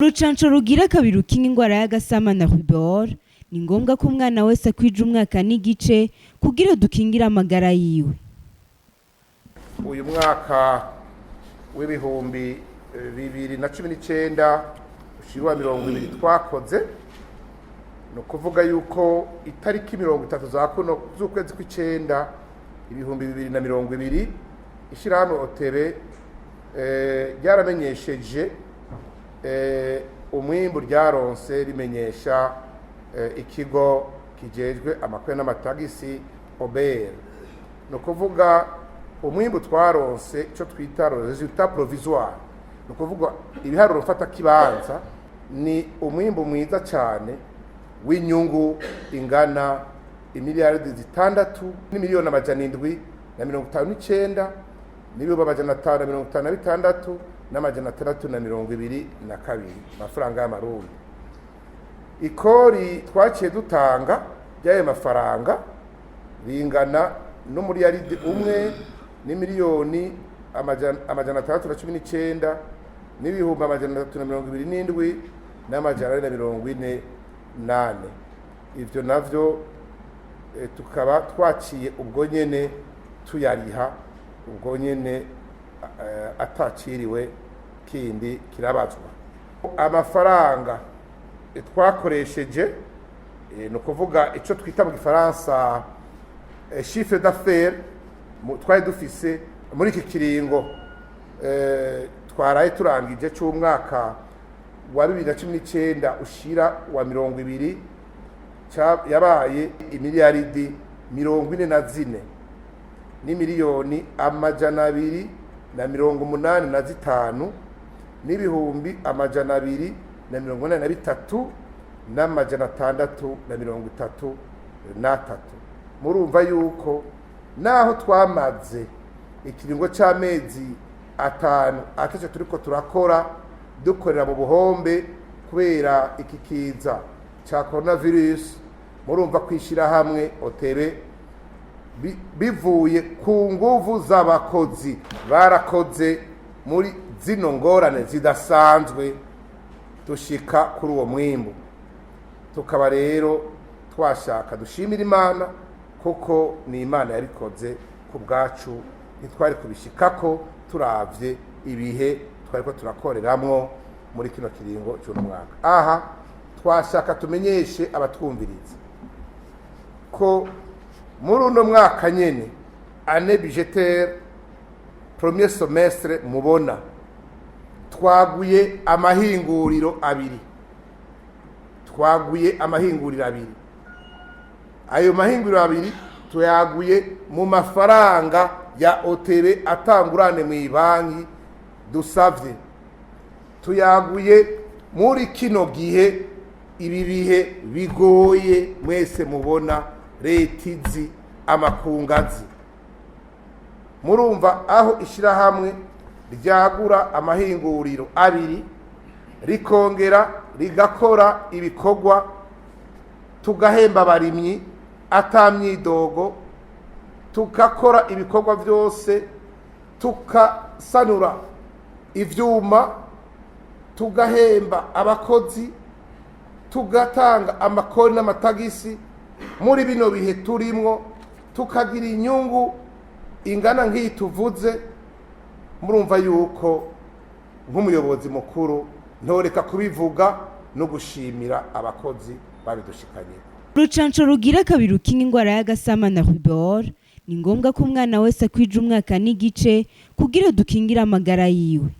Urucanco rugira kabiri rukinga ingwara y'agasama na rubor ni ngombwa ko umwana wese akwije umwaka n'igice kugira dukingire amagara yiwe. Uyu mwaka w'ibihumbi 2019 ushirwa 20 twakoze no kuvuga yuko itariki 30 za kuno z'ukwezi kw'icenda ibihumbi 2020 ishirahamwe OTB ryaramenyesheje umwimbu yaronse rimenyesha ikigo kijejwe amakwe n'amatagisi OBR no kuvuga umwimbu twaronse cyo twita resultat provisoire no kuvuga ibiharuro fata kibanza ni umwimbu mwiza cyane w'inyungu ingana imiliyaridi 6 n'imiliyoni 759 n'ibihumbi 556 n'amajana 322 mafaranga y'amarundi. Ikori twaciye dutanga y'ayo mafaranga bingana no muri yaridi umwe n'imiliyoni amajana 319 n'ibihumbi 327 n'amajana 448. Ivyo navyo tukaba twaciye ubwo nyene tuyariha ubwo nyene ataciriwe kindi kirabazwa. Amafaranga twakoresheje no kuvuga ico twita mu Gifaransa chiffre d'affaires twari dufise muri iki kiringo twaraye turangije cy'umwaka wa 2019 ushira wa 20 yabaye imiliyaridi 44 n'imiliyoni 285 n'ibihumbi 283 n'amajana 633. Murumva yuko naho twamaze ikiringo c'amezi 5 ataco turiko turakora dukorera mu buhombe kubera ikikiza ca coronavirus. Murumva kwishirahamwe OTB bivuye ku nguvu z'abakozi barakoze muri zino ngorane zidasanzwe dushika kuri uwo mwimbu. Tukaba rero twashaka dushimira Imana kuko ni Imana yarikoze ku bwacu, ntitwari kubishikako turavye ibihe twariko turakoreramwo muri kino kiringo cy'uno mwaka. Aha twashaka tumenyeshe abatwumviriza ko muri uno mwaka nyene année budgétaire premier semestre mubona twaguye amahinguriro abiri. Ayo mahinguriro abiri tuyaguye mu mafaranga ya OTB atangurane mu banki dusavye. Tuyaguye muri kino gihe ibi bihe bigoye mwese mubona letizi amakungazi. Murumva aho ishirahamwe ryagura amahinguriro abiri rikongera rigakora ibikorwa tugahemba abarimyi atamyidogo, tukakora ibikorwa byose, tukasanura ivyuma, tugahemba abakozi, tugatanga amakori n'amatagisi muri bino bihe turimwo, tukagira inyungu ingana nk'iyi tuvuze. Murumva yuko nk'umuyobozi mukuru ntoreka kubivuga no gushimira abakozi babidushikanye. Urucanco rugira kabiri rukinga ingwara y'agasama na rubor ni ngombwa ko umwana wese akwije umwaka n'igice kugira dukingire amagara yiwe.